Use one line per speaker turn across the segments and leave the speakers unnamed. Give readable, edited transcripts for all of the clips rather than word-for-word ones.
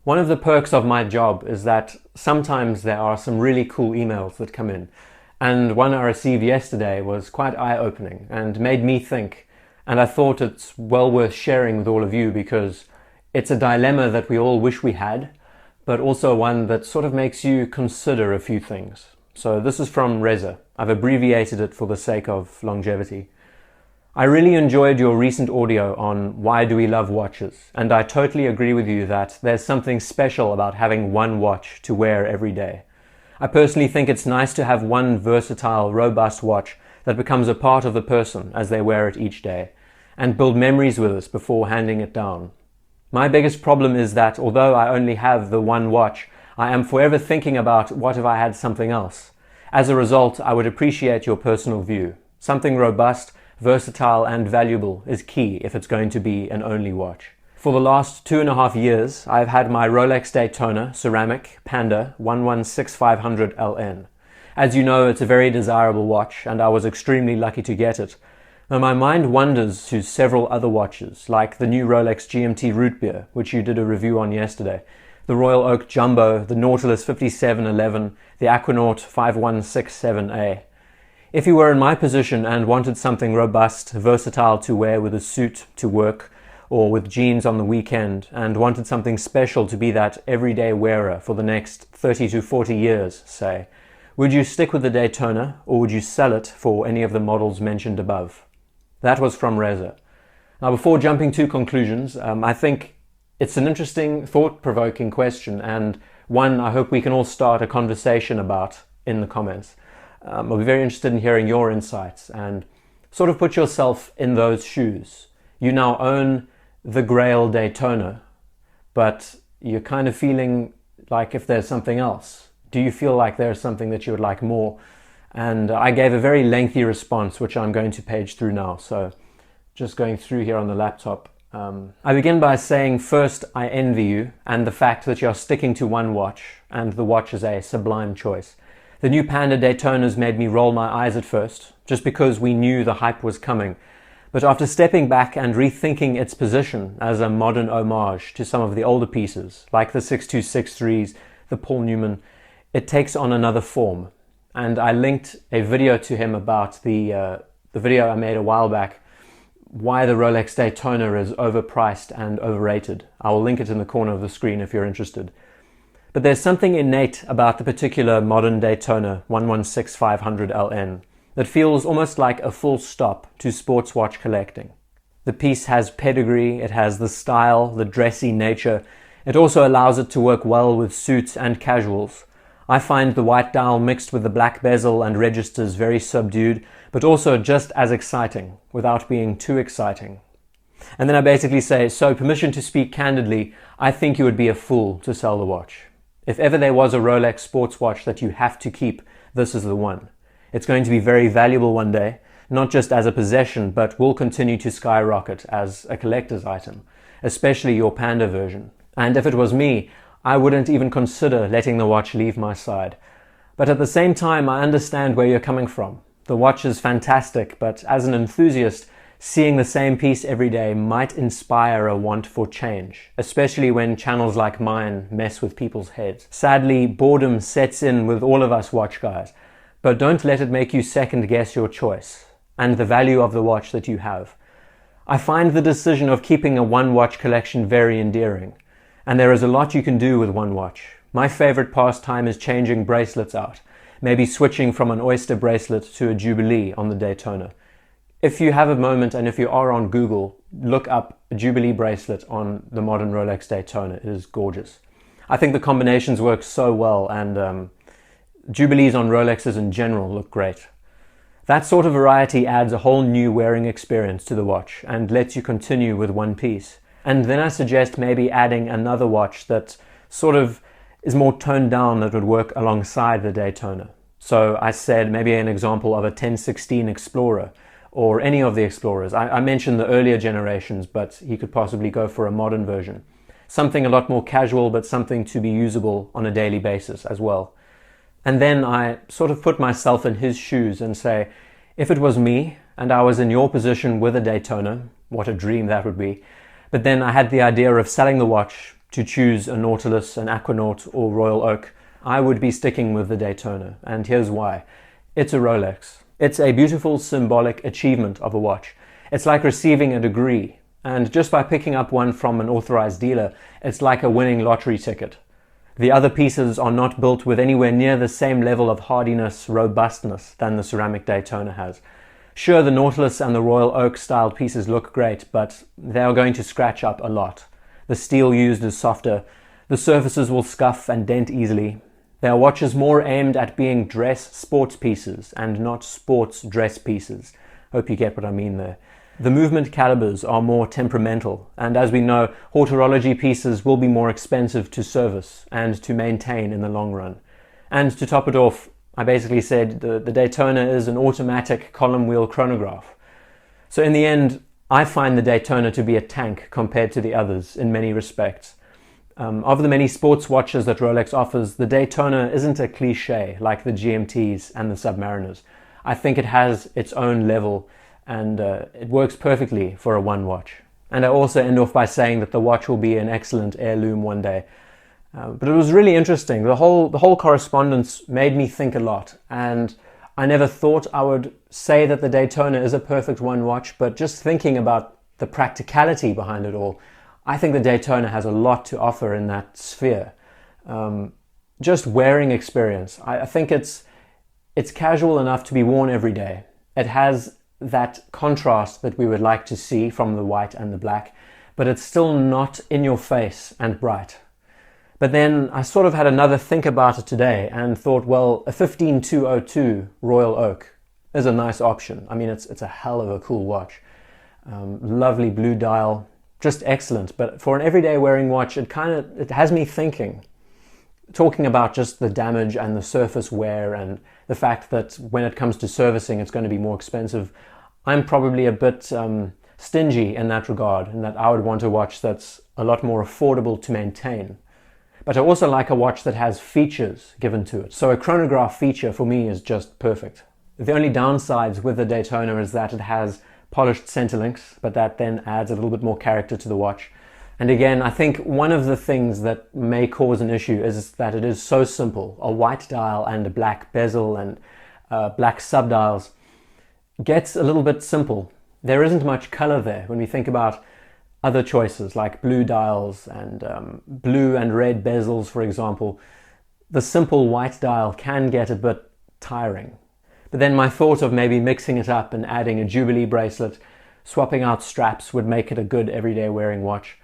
One of the perks of my job is that sometimes there are some really cool emails that come in. And one I received yesterday was quite eye-opening and made me think. And I thought it's well worth sharing with all of you because it's a dilemma that we all wish we had, but also one that sort of makes you consider a few things. So this is from Reza. I've abbreviated it for the sake of longevity. I really enjoyed your recent audio on why do we love watches, and I totally agree with you that there's something special about having one watch to wear every day. I personally think it's nice to have one versatile, robust watch that becomes a part of the person as they wear it each day, and build memories with us before handing it down. My biggest problem is that although I only have the one watch, I am forever thinking about what if I had something else. As a result, I would appreciate your personal view. Something robust, versatile and valuable is key if it's going to be an only watch. For the last 2.5 years, I've had my Rolex Daytona ceramic Panda 116500LN. As you know, it's a very desirable watch and I was extremely lucky to get it. Now my mind wanders to several other watches, like the new Rolex GMT Root Beer, which you did a review on yesterday, the Royal Oak Jumbo, the Nautilus 5711, the Aquanaut 5167A. If you were in my position and wanted something robust, versatile to wear with a suit to work or with jeans on the weekend and wanted something special to be that everyday wearer for the next 30 to 40 years, say, would you stick with the Daytona or would you sell it for any of the models mentioned above? That was from Reza. Now before jumping to conclusions, I think it's an interesting, thought-provoking question and one I hope we can all start a conversation about in the comments. I'll be very interested in hearing your insights and sort of put yourself in those shoes. You now own the Grail Daytona, but you're kind of feeling like if there's something else. Do you feel like there's something that you would like more? And I gave a very lengthy response, which I'm going to page through now. So just going through here on the laptop. I begin by saying first, I envy you and the fact that you're sticking to one watch, and the watch is a sublime choice. The new Panda Daytonas made me roll my eyes at first, just because we knew the hype was coming. But after stepping back and rethinking its position as a modern homage to some of the older pieces, like the 6263s, the Paul Newman, it takes on another form. And I linked a video to him about the video I made a while back, why the Rolex Daytona is overpriced and overrated. I will link it in the corner of the screen if you're interested. But there's something innate about the particular modern Daytona 116500LN that feels almost like a full stop to sports watch collecting. The piece has pedigree, it has the style, the dressy nature. It also allows it to work well with suits and casuals. I find the white dial mixed with the black bezel and registers very subdued, but also just as exciting, without being too exciting. And then I basically say, so permission to speak candidly, I think you would be a fool to sell the watch. If ever there was a Rolex sports watch that you have to keep, this is the one. It's going to be very valuable one day, not just as a possession, but will continue to skyrocket as a collector's item, especially your Panda version. And if it was me, I wouldn't even consider letting the watch leave my side. But at the same time, I understand where you're coming from. The watch is fantastic, but as an enthusiast, seeing the same piece every day might inspire a want for change, especially when channels like mine mess with people's heads. Sadly, boredom sets in with all of us watch guys, but don't let it make you second guess your choice and the value of the watch that you have. I find the decision of keeping a one watch collection very endearing, and there is a lot you can do with one watch. My favorite pastime is changing bracelets out, maybe switching from an Oyster bracelet to a Jubilee on the Daytona. If you have a moment and if you are on Google, look up a Jubilee bracelet on the modern Rolex Daytona. It is gorgeous. I think the combinations work so well, and Jubilees on Rolexes in general look great. That sort of variety adds a whole new wearing experience to the watch and lets you continue with one piece. And then I suggest maybe adding another watch that sort of is more toned down that would work alongside the Daytona. So I said maybe an example of a 1016 Explorer, or any of the Explorers. I mentioned the earlier generations, but he could possibly go for a modern version. Something a lot more casual, but something to be usable on a daily basis as well. And then I sort of put myself in his shoes and say, if it was me and I was in your position with a Daytona, what a dream that would be. But then I had the idea of selling the watch, to choose a Nautilus, an Aquanaut, or Royal Oak, I would be sticking with the Daytona, and here's why. It's a Rolex. It's a beautiful symbolic achievement of a watch. It's like receiving a degree, and just by picking up one from an authorized dealer, it's like a winning lottery ticket. The other pieces are not built with anywhere near the same level of hardiness, robustness than the ceramic Daytona has. Sure, the Nautilus and the Royal Oak styled pieces look great, but they are going to scratch up a lot. The steel used is softer, the surfaces will scuff and dent easily. They are watches more aimed at being dress sports pieces and not sports dress pieces. Hope you get what I mean there. The movement calibers are more temperamental, and as we know, horology pieces will be more expensive to service and to maintain in the long run. And to top it off, I basically said the Daytona is an automatic column wheel chronograph. So in the end, I find the Daytona to be a tank compared to the others in many respects. Of the many sports watches that Rolex offers, the Daytona isn't a cliche like the GMTs and the Submariners. I think it has its own level, and it works perfectly for a one watch. And I also end off by saying that the watch will be an excellent heirloom one day. But it was really interesting. The whole correspondence made me think a lot, and I never thought I would say that the Daytona is a perfect one watch, but just thinking about the practicality behind it all, I think the Daytona has a lot to offer in that sphere. Just wearing experience. I think it's casual enough to be worn every day. It has that contrast that we would like to see from the white and the black, but it's still not in your face and bright. But then I sort of had another think about it today and thought, well, a 15202 Royal Oak is a nice option. I mean, it's a hell of a cool watch. Lovely blue dial, just excellent. But for an everyday wearing watch, it has me thinking, talking about just the damage and the surface wear and the fact that when it comes to servicing, it's going to be more expensive. I'm probably a bit stingy in that regard, in that I would want a watch that's a lot more affordable to maintain. But I also like a watch that has features given to it. So a chronograph feature for me is just perfect. The only downsides with the Daytona is that it has polished center links, but that then adds a little bit more character to the watch. And again, I think one of the things that may cause an issue is that it is so simple. A white dial and a black bezel and black subdials gets a little bit simple. There isn't much color there when we think about other choices like blue dials and blue and red bezels, for example. The simple white dial can get a bit tiring. But then my thought of maybe mixing it up and adding a Jubilee bracelet, swapping out straps would make it a good everyday wearing watch.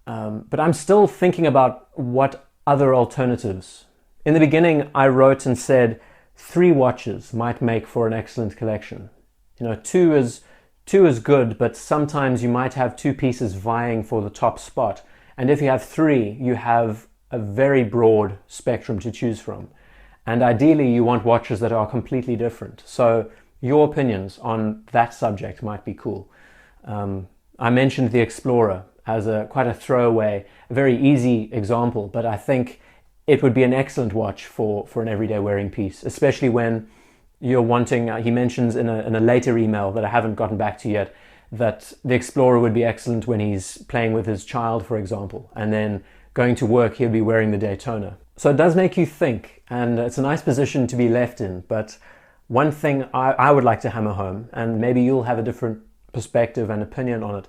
But I'm still thinking about what other alternatives. In the beginning, I wrote and said 3 watches might make for an excellent collection. You know, two is good, but sometimes you might have 2 pieces vying for the top spot. And if you have 3, you have a very broad spectrum to choose from. And ideally, you want watches that are completely different. So your opinions on that subject might be cool. I mentioned the Explorer as quite a throwaway, a very easy example, but I think it would be an excellent watch for an everyday wearing piece, especially when you're wanting, he mentions in a later email that I haven't gotten back to yet, that the Explorer would be excellent when he's playing with his child, for example, and then going to work, he'll be wearing the Daytona. So it does make you think, and it's a nice position to be left in, but one thing I would like to hammer home, and maybe you'll have a different perspective and opinion on it,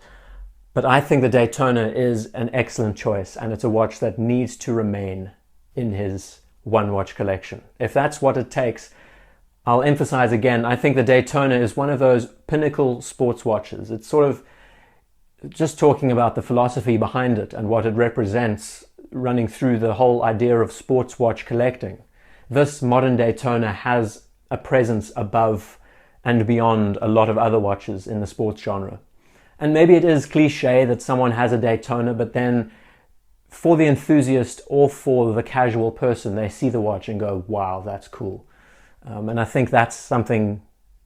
but I think the Daytona is an excellent choice, and it's a watch that needs to remain in his one watch collection. If that's what it takes, I'll emphasize again, I think the Daytona is one of those pinnacle sports watches. It's sort of just talking about the philosophy behind it and what it represents, running through the whole idea of sports watch collecting. This modern Daytona has a presence above and beyond a lot of other watches in the sports genre. And maybe it is cliche that someone has a Daytona, but then for the enthusiast or for the casual person, they see the watch and go, wow, that's cool. And I think that's something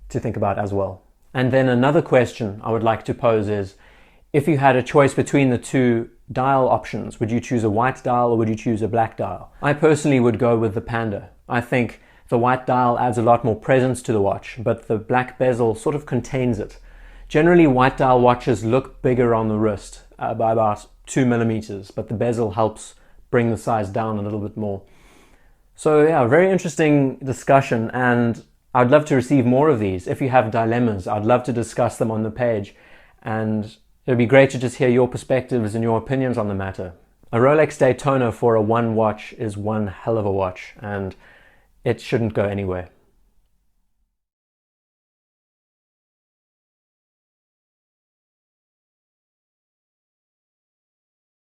to think about as well. And then another question I would like to pose is, if you had a choice between the 2 dial options, would you choose a white dial or would you choose a black dial? I personally would go with the Panda. I think the white dial adds a lot more presence to the watch, but the black bezel sort of contains it. Generally, white dial watches look bigger on the wrist, by about 2 millimeters, but the bezel helps bring the size down a little bit more. So yeah, very interesting discussion, and I'd love to receive more of these. If you have dilemmas, I'd love to discuss them on the page, and it would be great to just hear your perspectives and your opinions on the matter. A Rolex Daytona for a 1 watch is one hell of a watch, and it shouldn't go anywhere.